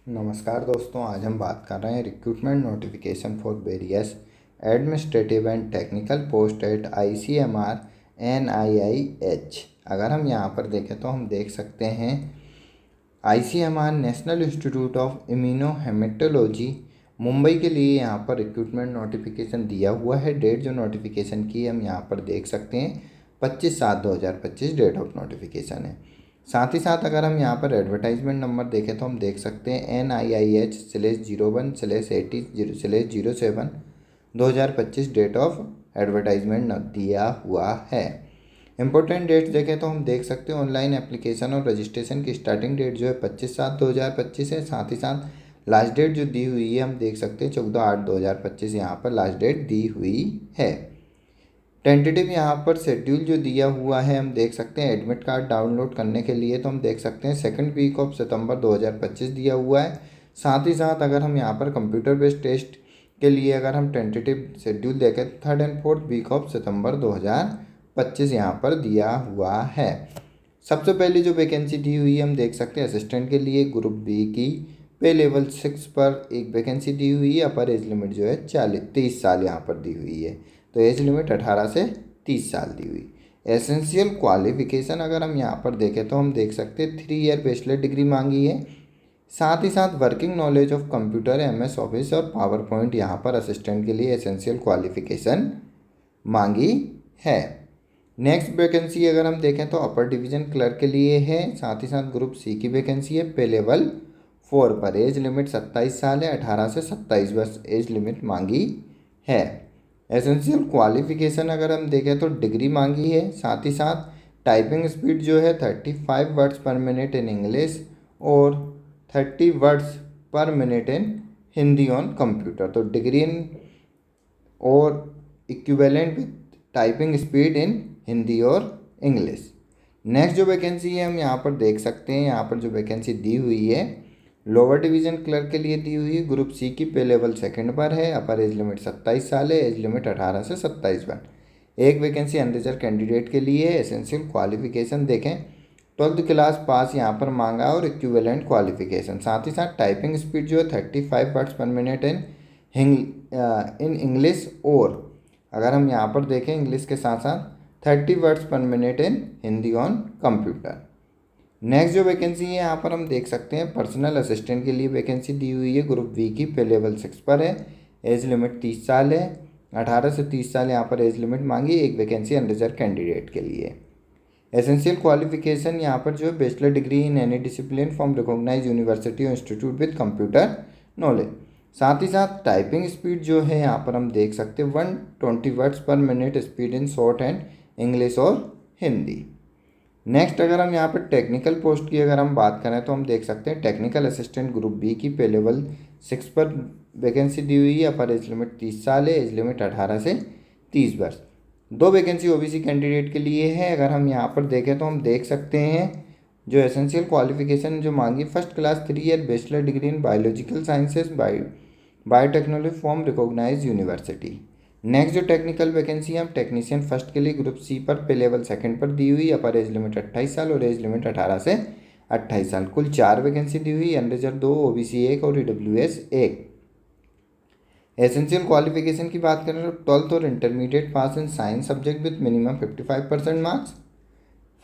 नमस्कार दोस्तों, आज हम बात कर रहे हैं recruitment notification for various administrative and technical post at ICMR NIIH। अगर हम यहाँ पर देखें तो हम देख सकते हैं ICMR national institute of immunohaematology Mumbai के लिए यहाँ पर रिक्रूटमेंट नोटिफिकेशन दिया हुआ है। डेट जो नोटिफिकेशन की हम यहाँ पर देख सकते हैं 25/7/2025 डेट ऑफ नोटिफिकेशन है। साथ ही साथ अगर हम यहाँ पर एडवर्टाइजमेंट नंबर देखें तो हम देख सकते हैं NIIH/01/80/07 2025 डेट ऑफ एडवर्टाइजमेंट दिया हुआ है। इंपॉर्टेंट डेट्स देखें तो हम देख सकते हैं ऑनलाइन एप्लीकेशन और रजिस्ट्रेशन की स्टार्टिंग डेट जो है 25/7/2025 है। साथ ही साथ लास्ट डेट जो दी हुई है हम देख सकते हैं 14/8/2025 यहाँ पर लास्ट डेट दी हुई है। टेंटेटिव यहाँ पर शेड्यूल जो दिया हुआ है हम देख सकते हैं एडमिट कार्ड डाउनलोड करने के लिए, तो हम देख सकते हैं सेकंड वीक ऑफ सितंबर 2025 दिया हुआ है। साथ ही साथ अगर हम यहाँ पर कंप्यूटर बेस्ड टेस्ट के लिए अगर हम टेंटेटिव शेड्यूल देखें तो third and fourth week of September 2025 यहाँ पर दिया हुआ है। सबसे पहले जो वैकेंसी दी हुई है हम देख सकते हैं असिस्टेंट के लिए ग्रुप बी की पे लेवल 6 पर एक वैकेंसी दी हुई है। अपर एज लिमिट जो है 30 साल यहाँ पर दी हुई है, तो एज लिमिट 18 से 30 साल दी हुई। एसेंशियल क्वालिफिकेशन अगर हम यहाँ पर देखें तो हम देख सकते हैं 3 ईयर बैचलर डिग्री मांगी है। साथ ही साथ working knowledge of computer, MS office और पावर पॉइंट यहाँ पर असिस्टेंट के लिए एसेंशियल क्वालिफिकेशन मांगी है। नेक्स्ट वैकेंसी अगर हम देखें तो अपर डिवीजन क्लर्क के लिए है। साथ ही साथ ग्रुप सी की वैकेंसी है पे लेवल 4 पर। एज लिमिट 27 साल है, 18 से 27 वर्ष एज लिमिट मांगी है। एसेंशियल क्वालिफिकेशन अगर हम देखें तो डिग्री मांगी है। साथ ही साथ टाइपिंग स्पीड जो है 35 वर्ड्स पर मिनट इन इंग्लिश और 30 वर्ड्स पर minute in Hindi on computer. तो डिग्री इन और equivalent with typing speed in Hindi और इंग्लिश। नेक्स्ट जो वैकेंसी है हम यहाँ पर देख सकते हैं, यहाँ पर जो वैकेंसी दी हुई है लोअर डिवीजन क्लर्क के लिए दी हुई है। ग्रुप सी की पे लेवल सेकंड पर है। अपर एज लिमिट 27 साल है, एज लिमिट 18 से 27 वर्ष। एक वैकेंसी अनरिजर्व कैंडिडेट के लिए है। एसेंशियल क्वालिफिकेशन देखें 12th क्लास पास यहाँ पर मांगा और इक्विवेलेंट क्वालिफिकेशन। साथ ही साथ टाइपिंग स्पीड जो है 35 वर्ड्स पर मिनट इन इंग्लिश और अगर हम यहाँ पर देखें इंग्लिश के साथ साथ 30 वर्ड्स पर minute in Hindi on computer. Next जो वैकेंसी है यहाँ पर हम देख सकते हैं पर्सनल असिस्टेंट के लिए वैकेंसी दी हुई है। ग्रुप बी की पे लेवल 6 पर है। एज लिमिट 30 साल है, 18 से 30 साल यहाँ पर एज लिमिट मांगी। एक वैकेंसी अनरिजर्व कैंडिडेट के लिए। एसेंशियल क्वालिफिकेशन यहाँ पर जो है bachelor degree in any discipline from recognize university और इंस्टीट्यूट विद कंप्यूटर नॉलेज। साथ ही साथ टाइपिंग स्पीड जो है यहाँ पर हम देख सकते हैं 120 वर्ड्स पर minute speed in short hand English और हिंदी। नेक्स्ट अगर हम यहाँ पर टेक्निकल पोस्ट की अगर हम बात करें तो हम देख सकते हैं टेक्निकल असिस्टेंट ग्रुप बी की पे लेवल 6 पर वैकेंसी दी हुई है। अपर एज लिमिट 30 साल है, एज लिमिट 18 से 30 वर्ष। 2 वैकेंसी OBC कैंडिडेट के लिए है। अगर हम यहाँ पर देखें तो हम देख सकते हैं जो एसेंशियल क्वालिफिकेशन जो मांगी first class 3 year bachelor degree in biological sciences biotechnology from recognize university. Next जो टेक्निकल वैकेंसी है हम टेक्नीशियन फर्स्ट के लिए ग्रुप सी पर पे लेवल सेकंड पर दी हुई। अपर एज लिमिट 28 साल और एज लिमिट 18 से 28 साल। कुल 4 वैकेंसी दी हुई, अनरिजर्व 2, OBC 1 और EWS 1। एसेंशियल क्वालिफिकेशन की बात करें तो 12th और intermediate pass in science subject with minimum 55% marks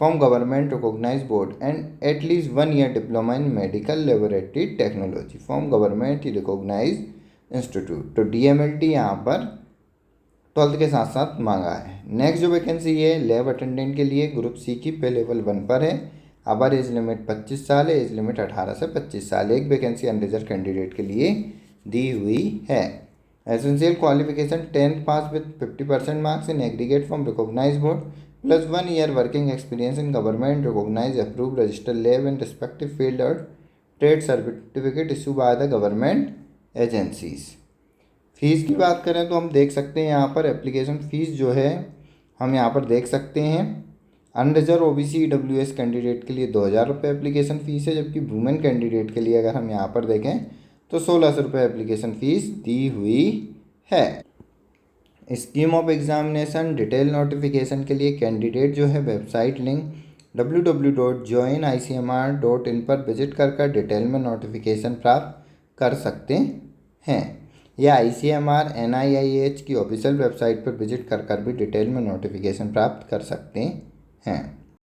from government recognize board and at least 1 year diploma in medical laboratory technology from government recognize institute. तो DMLT यहाँ पर 12th के साथ साथ मांगा है। नेक्स्ट जो वैकेंसी है लैब अटेंडेंट के लिए ग्रुप सी की पे लेवल 1 पर है। अपर एज लिमिट 25 साल है, एज लिमिट 18 से 25 साल। एक वैकेंसी अनरिजर्व कैंडिडेट के लिए दी हुई है। Essential qualification 10th pass with 50% marks in aggregate from recognise board plus 1 year working experience in government recognise approve registered lab in respective field और trade certificate issue by the government agencies. Fees की बात करें तो हम देख सकते हैं यहाँ पर एप्लीकेशन फ़ीस जो है हम यहाँ पर देख सकते हैं अनरिजर्व OBC EWS कैंडिडेट के लिए 2000 रुपये एप्लीकेशन फ़ीस है, जबकि वुमेन कैंडिडेट के लिए अगर हम यहाँ पर देखें तो 1600 रुपये एप्लीकेशन फ़ीस दी हुई है। Scheme of examination detail notification के लिए कैंडिडेट जो है वेबसाइट लिंक www.joinICMR.in पर विजिट कर डिटेल में नोटिफिकेशन प्राप्त कर सकते हैं, या ICMR NIIH की ऑफिशियल वेबसाइट पर विजिट कर भी डिटेल में नोटिफिकेशन प्राप्त कर सकते हैं।